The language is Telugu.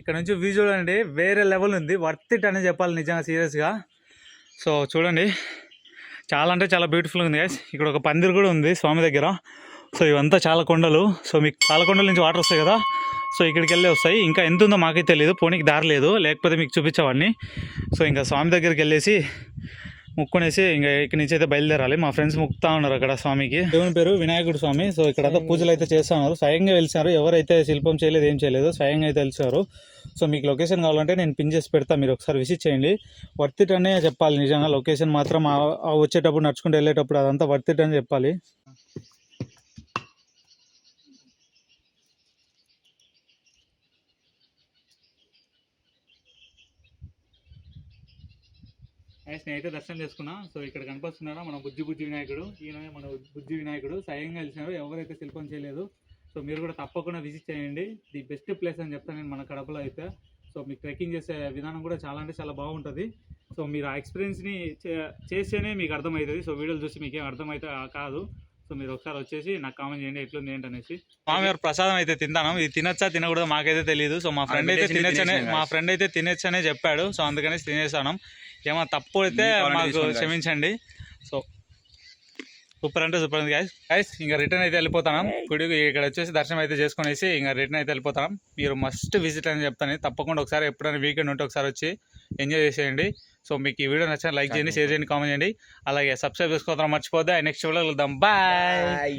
ఇక్కడ నుంచి వ్యూ చూడండి, వేరే లెవెల్ ఉంది, వర్త్ ఇట్ అని చెప్పాలి నిజంగా సీరియస్గా. సో చూడండి, చాలా అంటే చాలా బ్యూటిఫుల్గా ఉంది గైస్. ఇక్కడ ఒక పందిరి కూడా ఉంది స్వామి దగ్గర. సో ఇవంతా చాలా కొండలు. సో మీకు పాలకొండల నుంచి వాటర్ వస్తాయి కదా, సో ఇక్కడికి వెళ్ళి వస్తాయి. ఇంకా ఎంత ఉందో మాకైతే తెలియదు, పోనీకి దారి లేదు, లేకపోతే మీకు చూపించేవాడిని. సో ఇంకా స్వామి దగ్గరికి వెళ్ళేసి ముక్కునేసి ఇంకా ఇక్కడి నుంచి అయితే బయలుదేరాలి. మా ఫ్రెండ్స్ ముక్తా ఉన్నారు అక్కడ స్వామికి. దేవుని పేరు వినాయకుడు స్వామి. సో ఇక్కడ పూజలు అయితే చేస్తూ ఉన్నారు. స్వయంగా వెలిసారు, ఎవరైతే శిల్పం చేయలేదు ఏం చేయలేదు, స్వయంగా అయితే వెలిసారు. సో మీకు లొకేషన్ కావాలంటే నేను పిన్ చేసి పెడతా, మీరు ఒకసారి విజిట్ చేయండి. వర్త్ ఇట్ అనే చెప్పాలి నిజంగా. లొకేషన్ మాత్రం వచ్చేటప్పుడు నడుచుకుంటూ వెళ్ళేటప్పుడు అదంతా వర్త్ ఇట్ అని చెప్పాలి. నేనైతే దర్శనం చేసుకున్నా. సో ఇక్కడ కనిపిస్తున్నారా మన బుజ్జి వినాయకుడు. ఈయన మన బుజ్జి వినాయకుడు స్వయంగా వెలిసినారు, ఎవరైతే శిల్పం చేయలేదు. సో మీరు కూడా తప్పకుండా విజిట్ చేయండి. ది బెస్ట్ ప్లేస్ అని చెప్తాను నేను మన కడపలో అయితే. సో మీకు ట్రెక్కింగ్ చేసే విధానం కూడా చాలా అంటే చాలా బాగుంటుంది. సో మీరు ఆ ఎక్స్పీరియన్స్ని చేస్తేనే మీకు అర్థమవుతుంది. సో వీడియోలు చూసి మీకు ఏం అర్థమైతే కాదు. సో మీరు ఒకసారి వచ్చేసి నాకు కామెంట్ చేయండి ఎట్లుంది ఏంటనేసి. స్వామివారి ప్రసాదం అయితే తింటాను. ఇది తినచ్చా తినకూడదు మాకైతే తెలియదు. సో మా ఫ్రెండ్ అయితే తినచ్చనే చెప్పాడు. సో అందుకని తినేసాను. ఏమో తప్పు అయితే మాకు క్షమించండి. సో సూపర్ అంటే సూపర్ ఉంది గైస్. ఇంకా రిటర్న్ అయితే వెళ్ళిపోతాం. గుడికి ఇక్కడ వచ్చేసి దర్శనం అయితే చేసుకునేసి ఇంకా రిటర్న్ అయితే వెళ్ళిపోతాం. మీరు మస్ట్ విజిట్ అని చెప్తాను. తప్పకుండా ఒకసారి ఎప్పుడైనా వీకెండ్ ఉంటే ఒకసారి వచ్చి ఎంజాయ్ చేసేయండి. సో మీకు ఈ వీడియో నచ్చినా లైక్ చేయండి, షేర్ చేయండి, కామెంట్ చేయండి. అలాగే సబ్స్క్రైబ్ చేసుకోవడం మర్చిపోద్దా. నెక్స్ట్ వీడియో వెళ్దాం. బాయ్.